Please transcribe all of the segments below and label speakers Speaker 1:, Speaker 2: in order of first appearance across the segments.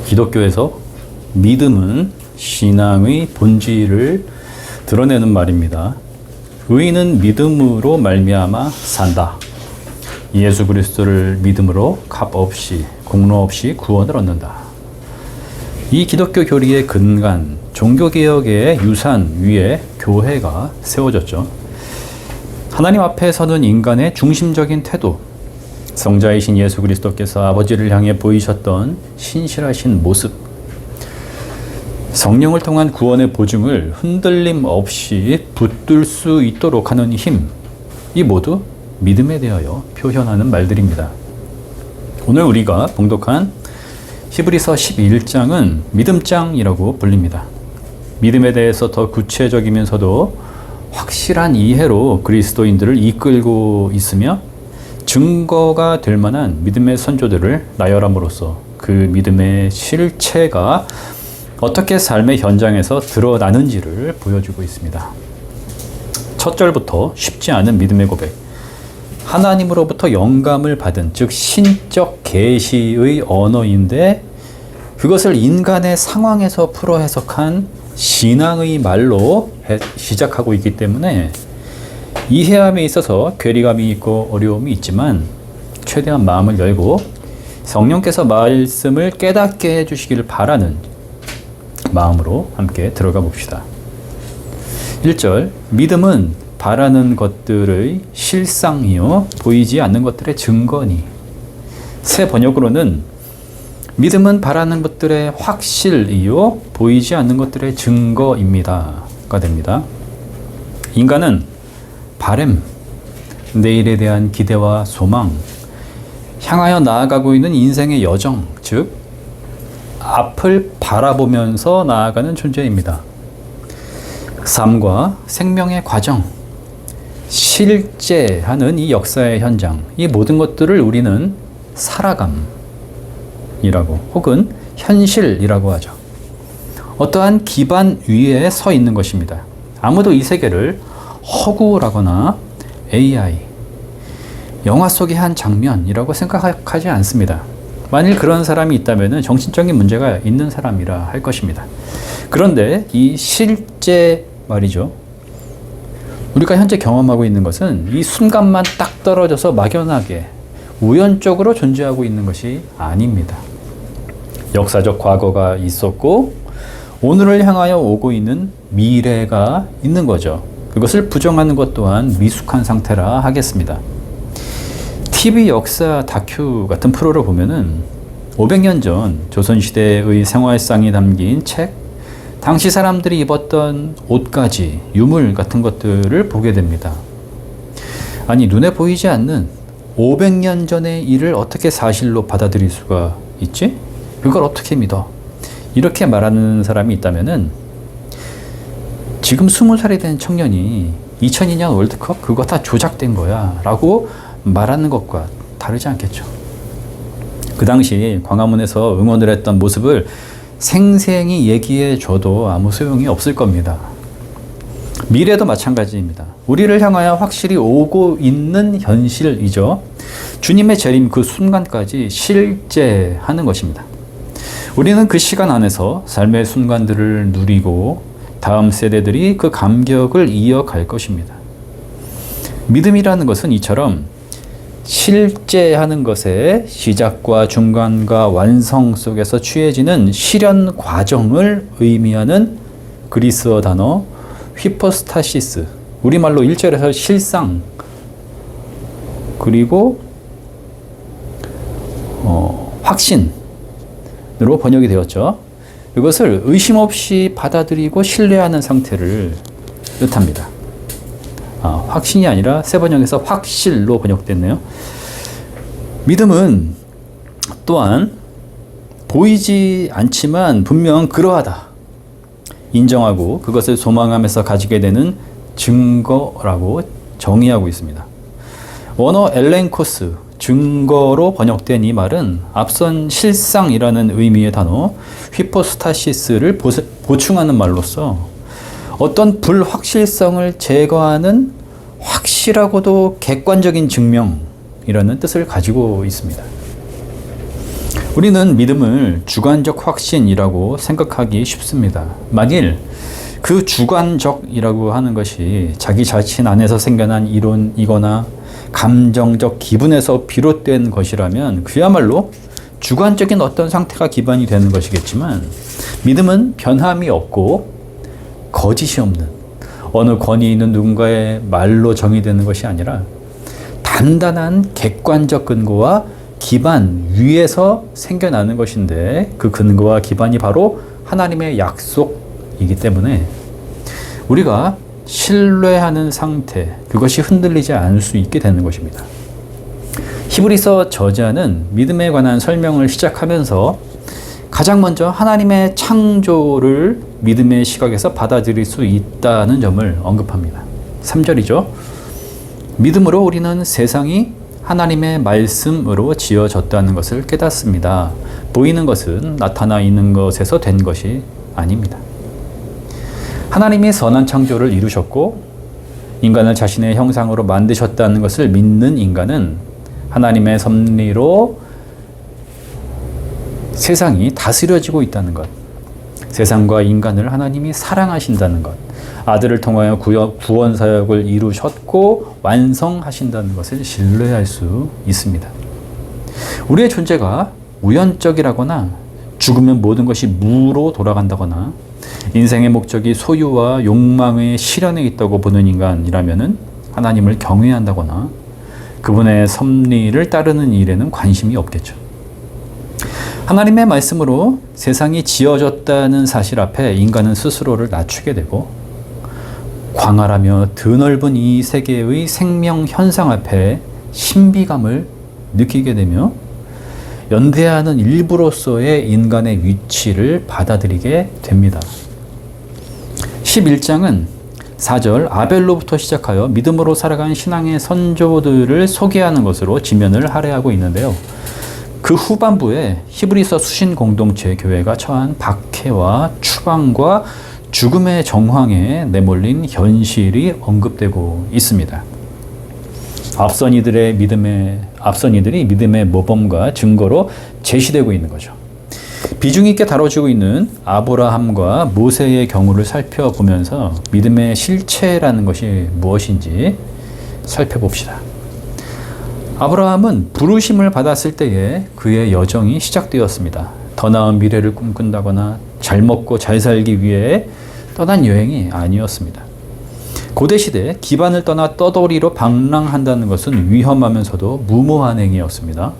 Speaker 1: 기독교에서 믿음은 신앙의 본질을 드러내는 말입니다. 의인은 믿음으로 말미암아 산다. 예수 그리스도를 믿음으로 값 없이 공로 없이 구원을 얻는다. 이 기독교 교리의 근간, 종교개혁의 유산 위에 교회가 세워졌죠. 하나님 앞에 서는 인간의 중심적인 태도, 성자이신 예수 그리스도께서 아버지를 향해 보이셨던 신실하신 모습, 성령을 통한 구원의 보증을 흔들림 없이 붙들 수 있도록 하는 힘, 이 모두 믿음에 대하여 표현하는 말들입니다. 오늘 우리가 봉독한 히브리서 11장은 믿음장이라고 불립니다. 믿음에 대해서 더 구체적이면서도 확실한 이해로 그리스도인들을 이끌고 있으며 증거가 될 만한 믿음의 선조들을 나열함으로써 그 믿음의 실체가 어떻게 삶의 현장에서 드러나는지를 보여주고 있습니다. 첫 절부터 쉽지 않은 믿음의 고백, 하나님으로부터 영감을 받은, 즉 신적 계시의 언어인데 그것을 인간의 상황에서 풀어 해석한 신앙의 말로 시작하고 있기 때문에 이해함에 있어서 괴리감이 있고 어려움이 있지만 최대한 마음을 열고 성령께서 말씀을 깨닫게 해주시기를 바라는 마음으로 함께 들어가 봅시다. 1절, 믿음은 바라는 것들의 실상이요 보이지 않는 것들의 증거니. 새 번역으로는 믿음은 바라는 것들의 확실이요 보이지 않는 것들의 증거입니다가 됩니다. 인간은 바램, 내일에 대한 기대와 소망, 향하여 나아가고 있는 인생의 여정, 즉 앞을 바라보면서 나아가는 존재입니다. 삶과 생명의 과정, 실제하는 이 역사의 현장, 이 모든 것들을 우리는 살아감이라고 혹은 현실이라고 하죠. 어떠한 기반 위에 서 있는 것입니다. 아무도 이 세계를 허구라거나 AI, 영화 속의 한 장면이라고 생각하지 않습니다. 만일 그런 사람이 있다면 정신적인 문제가 있는 사람이라 할 것입니다. 그런데 이 실제 말이죠. 우리가 현재 경험하고 있는 것은 이 순간만 딱 떨어져서 막연하게 우연적으로 존재하고 있는 것이 아닙니다. 역사적 과거가 있었고 오늘을 향하여 오고 있는 미래가 있는 거죠. 그것을 부정하는 것 또한 미숙한 상태라 하겠습니다. TV 역사 다큐 같은 프로를 보면은 500년 전 조선시대의 생활상이 담긴 책, 당시 사람들이 입었던 옷가지, 유물 같은 것들을 보게 됩니다. 아니, 눈에 보이지 않는 500년 전의 일을 어떻게 사실로 받아들일 수가 있지? 그걸 어떻게 믿어? 이렇게 말하는 사람이 있다면은 지금 20살이 된 청년이 2002년 월드컵 그거 다 조작된 거야 라고 말하는 것과 다르지 않겠죠. 그 당시 광화문에서 응원을 했던 모습을 생생히 얘기해 줘도 아무 소용이 없을 겁니다. 미래도 마찬가지입니다. 우리를 향하여 확실히 오고 있는 현실이죠. 주님의 재림 그 순간까지 실제하는 것입니다. 우리는 그 시간 안에서 삶의 순간들을 누리고 다음 세대들이 그 감격을 이어갈 것입니다. 믿음이라는 것은 이처럼 실제하는 것의 시작과 중간과 완성 속에서 취해지는 실현 과정을 의미하는 그리스어 단어 휘포스타시스, 우리말로 1절에서 실상, 그리고 확신으로 번역이 되었죠. 이것을 의심 없이 받아들이고 신뢰하는 상태를 뜻합니다. 확신이 아니라 새 번역에서 확실로 번역됐네요. 믿음은 또한 보이지 않지만 분명 그러하다 인정하고 그것을 소망하면서 가지게 되는 증거라고 정의하고 있습니다. 원어 엘렌코스, 증거로 번역된 이 말은 앞선 실상이라는 의미의 단어 휘포스타시스를 보충하는 말로서 어떤 불확실성을 제거하는 확실하고도 객관적인 증명이라는 뜻을 가지고 있습니다. 우리는 믿음을 주관적 확신이라고 생각하기 쉽습니다. 만일 그 주관적이라고 하는 것이 자기 자신 안에서 생겨난 이론이거나 감정적 기분에서 비롯된 것이라면 그야말로 주관적인 어떤 상태가 기반이 되는 것이겠지만, 믿음은 변함이 없고 거짓이 없는 어느 권위 있는 누군가의 말로 정의되는 것이 아니라 단단한 객관적 근거와 기반 위에서 생겨나는 것인데, 그 근거와 기반이 바로 하나님의 약속이기 때문에 우리가 신뢰하는 상태, 그것이 흔들리지 않을 수 있게 되는 것입니다. 히브리서 저자는 믿음에 관한 설명을 시작하면서 가장 먼저 하나님의 창조를 믿음의 시각에서 받아들일 수 있다는 점을 언급합니다. 3절이죠. 믿음으로 우리는 세상이 하나님의 말씀으로 지어졌다는 것을 깨닫습니다. 보이는 것은 나타나 있는 것에서 된 것이 아닙니다. 하나님이 선한 창조를 이루셨고 인간을 자신의 형상으로 만드셨다는 것을 믿는 인간은 하나님의 섭리로 세상이 다스려지고 있다는 것, 세상과 인간을 하나님이 사랑하신다는 것, 아들을 통하여 구원 사역을 이루셨고 완성하신다는 것을 신뢰할 수 있습니다. 우리의 존재가 우연적이라거나 죽으면 모든 것이 무로 돌아간다거나 인생의 목적이 소유와 욕망의 실현에 있다고 보는 인간이라면 하나님을 경외한다거나 그분의 섭리를 따르는 일에는 관심이 없겠죠. 하나님의 말씀으로 세상이 지어졌다는 사실 앞에 인간은 스스로를 낮추게 되고 광활하며 드넓은 이 세계의 생명 현상 앞에 신비감을 느끼게 되며 연대하는 일부로서의 인간의 위치를 받아들이게 됩니다. 11장은 4절 아벨로부터 시작하여 믿음으로 살아간 신앙의 선조들을 소개하는 것으로 지면을 할애하고 있는데요. 그 후반부에 히브리서 수신 공동체 교회가 처한 박해와 추방과 죽음의 정황에 내몰린 현실이 언급되고 있습니다. 앞선 이들이 믿음의 모범과 증거로 제시되고 있는 거죠. 비중 있게 다뤄지고 있는 아브라함과 모세의 경우를 살펴보면서 믿음의 실체라는 것이 무엇인지 살펴봅시다. 아브라함은 부르심을 받았을 때에 그의 여정이 시작되었습니다. 더 나은 미래를 꿈꾼다거나 잘 먹고 잘 살기 위해 떠난 여행이 아니었습니다. 고대시대 기반을 떠나 떠돌이로 방랑한다는 것은 위험하면서도 무모한 행위였습니다.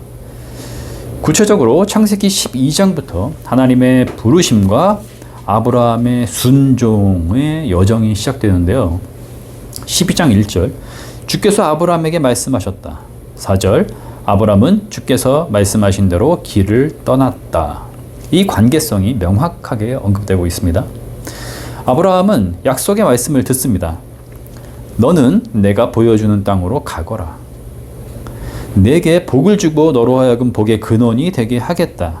Speaker 1: 구체적으로 창세기 12장부터 하나님의 부르심과 아브라함의 순종의 여정이 시작되는데요. 12장 1절 주께서 아브라함에게 말씀하셨다. 4절 아브라함은 주께서 말씀하신 대로 길을 떠났다. 이 관계성이 명확하게 언급되고 있습니다. 아브라함은 약속의 말씀을 듣습니다. 너는 내가 보여주는 땅으로 가거라. 내게 복을 주고 너로 하여금 복의 근원이 되게 하겠다.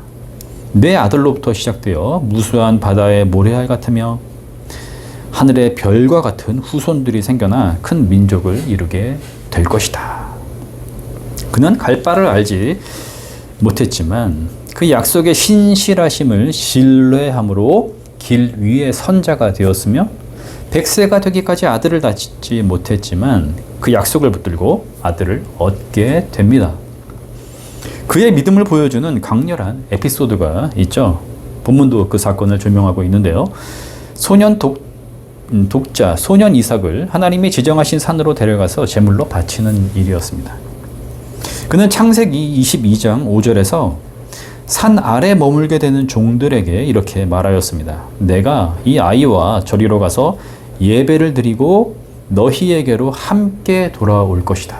Speaker 1: 내 아들로부터 시작되어 무수한 바다의 모래알 같으며 하늘의 별과 같은 후손들이 생겨나 큰 민족을 이루게 될 것이다. 그는 갈 바를 알지 못했지만 그 약속의 신실하심을 신뢰함으로 길 위의 선자가 되었으며 100세가 되기까지 아들을 낳지 못했지만 그 약속을 붙들고 아들을 얻게 됩니다. 그의 믿음을 보여주는 강렬한 에피소드가 있죠. 본문도 그 사건을 조명하고 있는데요. 소년 이삭을 하나님이 지정하신 산으로 데려가서 제물로 바치는 일이었습니다. 그는 창세기 22장 5절에서 산 아래 머물게 되는 종들에게 이렇게 말하였습니다. 내가 이 아이와 저리로 가서 예배를 드리고 너희에게로 함께 돌아올 것이다.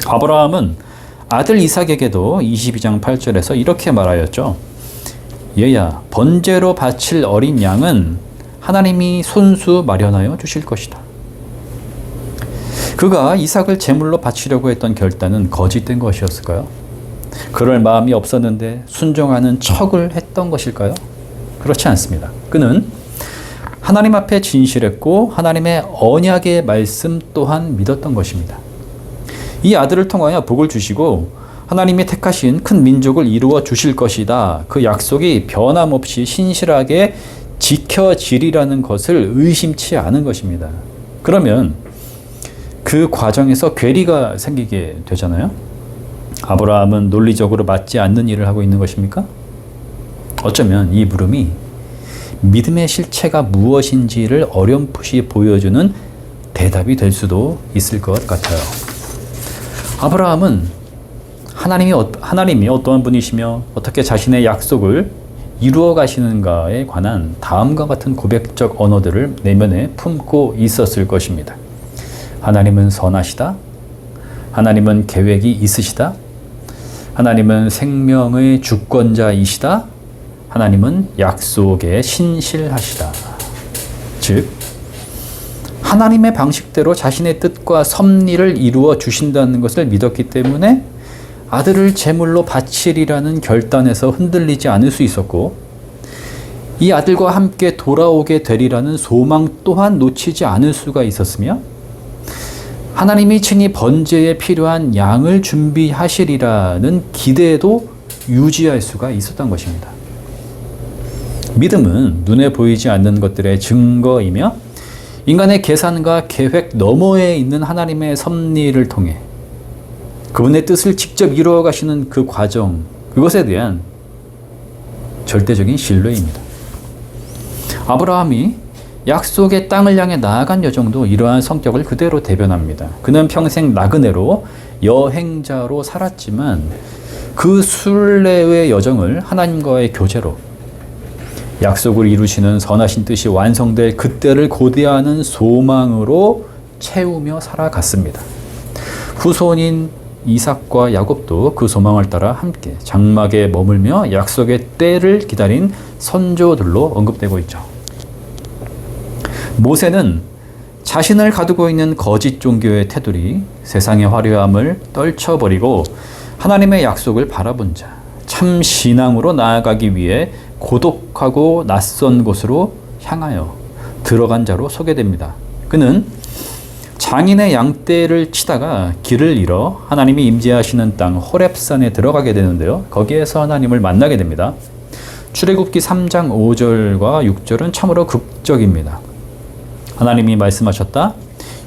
Speaker 1: 아브라함은 아들 이삭에게도 22장 8절에서 이렇게 말하였죠. 얘야, 번제로 바칠 어린 양은 하나님이 손수 마련하여 주실 것이다. 그가 이삭을 제물로 바치려고 했던 결단은 거짓된 것이었을까요? 그럴 마음이 없었는데 순종하는 척을 했던 것일까요? 그렇지 않습니다. 그는 하나님 앞에 진실했고 하나님의 언약의 말씀 또한 믿었던 것입니다. 이 아들을 통하여 복을 주시고 하나님이 택하신 큰 민족을 이루어 주실 것이다. 그 약속이 변함없이 신실하게 지켜지리라는 것을 의심치 않은 것입니다. 그러면 그 과정에서 괴리가 생기게 되잖아요. 아브라함은 논리적으로 맞지 않는 일을 하고 있는 것입니까? 어쩌면 이 물음이 믿음의 실체가 무엇인지를 어렴풋이 보여주는 대답이 될 수도 있을 것 같아요. 아브라함은 하나님이 어떠한 분이시며 어떻게 자신의 약속을 이루어 가시는가에 관한 다음과 같은 고백적 언어들을 내면에 품고 있었을 것입니다. 하나님은 선하시다. 하나님은 계획이 있으시다. 하나님은 생명의 주권자이시다. 하나님은 약속에 신실하시다. 즉, 하나님의 방식대로 자신의 뜻과 섭리를 이루어 주신다는 것을 믿었기 때문에 아들을 제물로 바치리라는 결단에서 흔들리지 않을 수 있었고, 이 아들과 함께 돌아오게 되리라는 소망 또한 놓치지 않을 수가 있었으며, 하나님이 친히 번제에 필요한 양을 준비하시리라는 기대도 유지할 수가 있었던 것입니다. 믿음은 눈에 보이지 않는 것들의 증거이며 인간의 계산과 계획 너머에 있는 하나님의 섭리를 통해 그분의 뜻을 직접 이루어 가시는 그 과정, 그것에 대한 절대적인 신뢰입니다. 아브라함이 약속의 땅을 향해 나아간 여정도 이러한 성격을 그대로 대변합니다. 그는 평생 나그네로 여행자로 살았지만 그 순례의 여정을 하나님과의 교제로, 약속을 이루시는 선하신 뜻이 완성될 그때를 고대하는 소망으로 채우며 살아갔습니다. 후손인 이삭과 야곱도 그 소망을 따라 함께 장막에 머물며 약속의 때를 기다린 선조들로 언급되고 있죠. 모세는 자신을 가두고 있는 거짓 종교의 테두리, 세상의 화려함을 떨쳐버리고 하나님의 약속을 바라본 자, 참 신앙으로 나아가기 위해 고독하고 낯선 곳으로 향하여 들어간 자로 소개됩니다. 그는 장인의 양떼를 치다가 길을 잃어 하나님이 임재하시는 땅 호렙산에 들어가게 되는데요. 거기에서 하나님을 만나게 됩니다. 출애굽기 3장 5절과 6절은 참으로 극적입니다. 하나님이 말씀하셨다.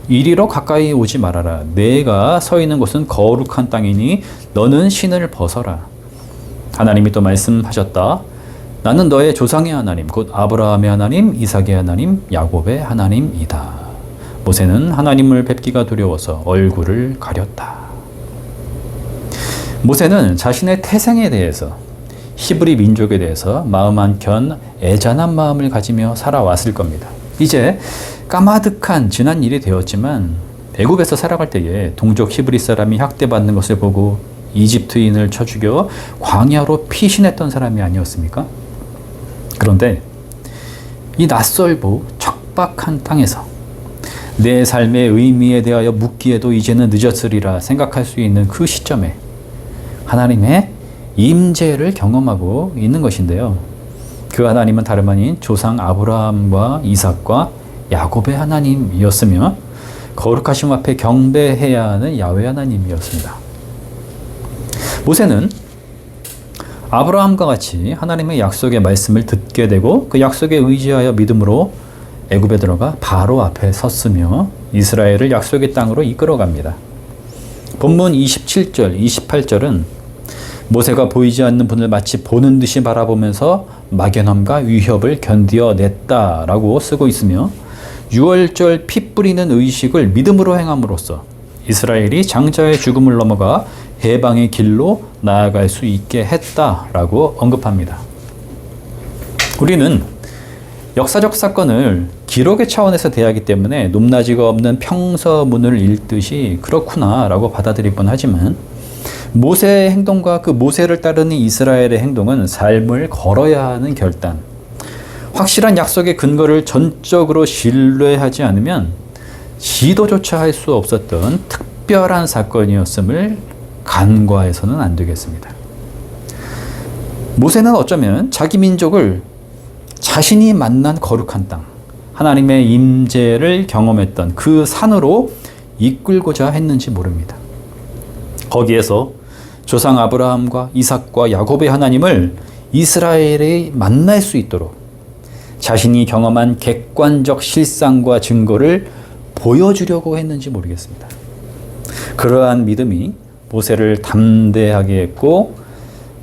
Speaker 1: 이리로 가까이 오지 말아라. 내가 서 있는 곳은 거룩한 땅이니 너는 신을 벗어라. 하나님이 또 말씀하셨다. 나는 너의 조상의 하나님, 곧 아브라함의 하나님, 이삭의 하나님, 야곱의 하나님이다. 모세는 하나님을 뵙기가 두려워서 얼굴을 가렸다. 모세는 자신의 태생에 대해서, 히브리 민족에 대해서 마음 한켠 애잔한 마음을 가지며 살아왔을 겁니다. 이제 까마득한 지난 일이 되었지만 애굽에서 살아갈 때에 동족 히브리 사람이 학대받는 것을 보고 이집트인을 쳐 죽여 광야로 피신했던 사람이 아니었습니까? 그런데 이 낯설고 척박한 땅에서 내 삶의 의미에 대하여 묻기에도 이제는 늦었으리라 생각할 수 있는 그 시점에 하나님의 임재를 경험하고 있는 것인데요. 그 하나님은 다름 아닌 조상 아브라함과 이삭과 야곱의 하나님이었으며 거룩하심 앞에 경배해야 하는 야훼 하나님이었습니다. 모세는 아브라함과 같이 하나님의 약속의 말씀을 듣게 되고 그 약속에 의지하여 믿음으로 애굽에 들어가 바로 앞에 섰으며 이스라엘을 약속의 땅으로 이끌어갑니다. 본문 27절, 28절은 모세가 보이지 않는 분을 마치 보는 듯이 바라보면서 막연함과 위협을 견디어냈다라고 쓰고 있으며 6월절 피 뿌리는 의식을 믿음으로 행함으로써 이스라엘이 장자의 죽음을 넘어가 해방의 길로 나아갈 수 있게 했다라고 언급합니다. 우리는 역사적 사건을 기록의 차원에서 대하기 때문에 높낮이가 없는 평서문을 읽듯이 그렇구나라고 받아들일 뻔하지만 모세의 행동과 그 모세를 따르는 이스라엘의 행동은 삶을 걸어야 하는 결단, 확실한 약속의 근거를 전적으로 신뢰하지 않으면 시도조차 할 수 없었던 특별한 사건이었음을 간과해서는 안 되겠습니다. 모세는 어쩌면 자기 민족을 자신이 만난 거룩한 땅, 하나님의 임재를 경험했던 그 산으로 이끌고자 했는지 모릅니다. 거기에서 조상 아브라함과 이삭과 야곱의 하나님을 이스라엘이 만날 수 있도록 자신이 경험한 객관적 실상과 증거를 보여주려고 했는지 모르겠습니다. 그러한 믿음이 모세를 담대하게 했고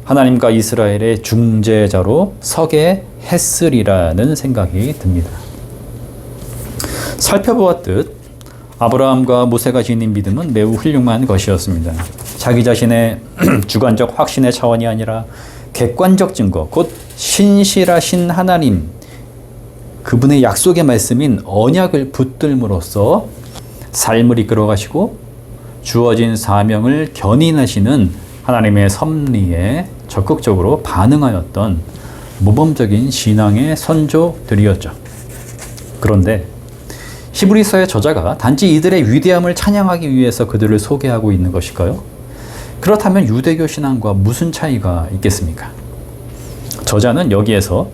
Speaker 1: 하나님과 이스라엘의 중재자로 서게 했으리라는 생각이 듭니다. 살펴보았듯 아브라함과 모세가 지닌 믿음은 매우 훌륭한 것이었습니다. 자기 자신의 주관적 확신의 차원이 아니라 객관적 증거, 곧 신실하신 하나님, 그분의 약속의 말씀인 언약을 붙들므로써 삶을 이끌어가시고 주어진 사명을 견인하시는 하나님의 섭리에 적극적으로 반응하였던 모범적인 신앙의 선조들이었죠. 그런데 히브리서의 저자가 단지 이들의 위대함을 찬양하기 위해서 그들을 소개하고 있는 것일까요? 그렇다면 유대교 신앙과 무슨 차이가 있겠습니까? 저자는 여기에서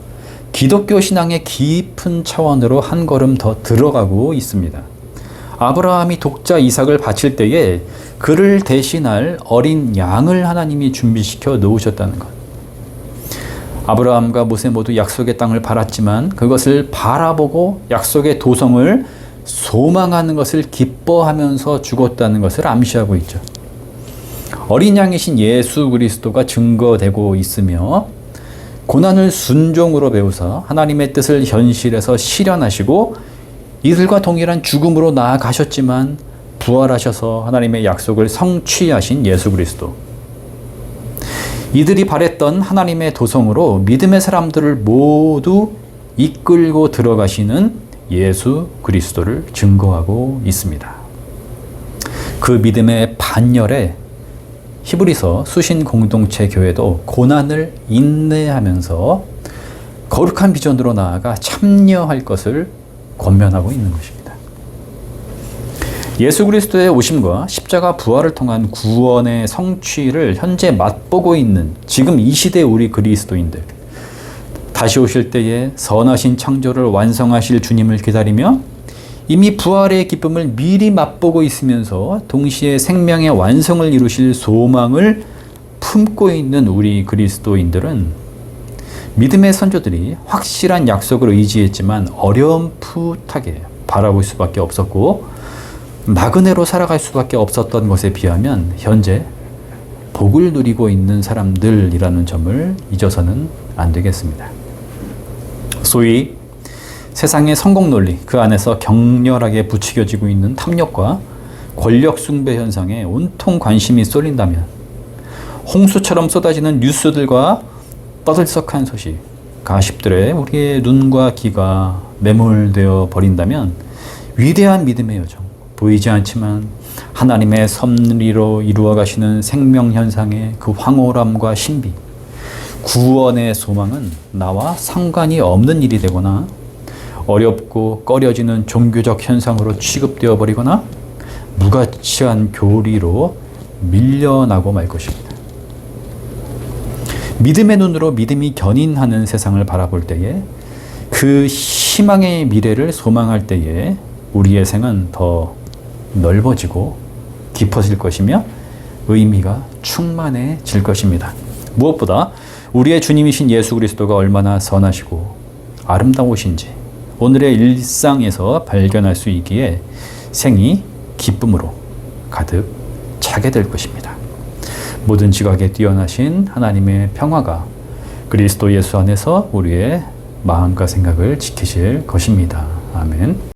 Speaker 1: 기독교 신앙의 깊은 차원으로 한 걸음 더 들어가고 있습니다. 아브라함이 독자 이삭을 바칠 때에 그를 대신할 어린 양을 하나님이 준비시켜 놓으셨다는 것. 아브라함과 모세 모두 약속의 땅을 바랐지만 그것을 바라보고 약속의 도성을 소망하는 것을 기뻐하면서 죽었다는 것을 암시하고 있죠. 어린 양이신 예수 그리스도가 증거되고 있으며 고난을 순종으로 배우사 하나님의 뜻을 현실에서 실현하시고 이들과 동일한 죽음으로 나아가셨지만 부활하셔서 하나님의 약속을 성취하신 예수 그리스도. 이들이 바랬던 하나님의 도성으로 믿음의 사람들을 모두 이끌고 들어가시는 예수 그리스도를 증거하고 있습니다. 그 믿음의 반열에 히브리서 수신 공동체 교회도 고난을 인내하면서 거룩한 비전으로 나아가 참여할 것을 권면하고 있는 것입니다. 예수 그리스도의 오심과 십자가 부활을 통한 구원의 성취를 현재 맛보고 있는 지금 이 시대 우리 그리스도인들, 다시 오실 때에 선하신 창조를 완성하실 주님을 기다리며 이미 부활의 기쁨을 미리 맛보고 있으면서 동시에 생명의 완성을 이루실 소망을 품고 있는 우리 그리스도인들은 믿음의 선조들이 확실한 약속을 의지했지만 어렴풋하게 바라볼 수밖에 없었고 나그네로 살아갈 수밖에 없었던 것에 비하면 현재 복을 누리고 있는 사람들이라는 점을 잊어서는 안 되겠습니다. 소위 세상의 성공 논리, 그 안에서 격렬하게 부추겨지고 있는 탐욕과 권력 숭배 현상에 온통 관심이 쏠린다면 홍수처럼 쏟아지는 뉴스들과 떠들썩한 소식, 가십들에 우리의 눈과 귀가 매몰되어 버린다면 위대한 믿음의 여정, 보이지 않지만 하나님의 섭리로 이루어 가시는 생명 현상의 그 황홀함과 신비, 구원의 소망은 나와 상관이 없는 일이 되거나 어렵고 꺼려지는 종교적 현상으로 취급되어 버리거나 무가치한 교리로 밀려나고 말 것입니다. 믿음의 눈으로 믿음이 견인하는 세상을 바라볼 때에 그 희망의 미래를 소망할 때에 우리의 생은 더 넓어지고 깊어질 것이며 의미가 충만해질 것입니다. 무엇보다 우리의 주님이신 예수 그리스도가 얼마나 선하시고 아름다우신지 오늘의 일상에서 발견할 수 있기에 생이 기쁨으로 가득 차게 될 것입니다. 모든 지각에 뛰어나신 하나님의 평화가 그리스도 예수 안에서 우리의 마음과 생각을 지키실 것입니다. 아멘.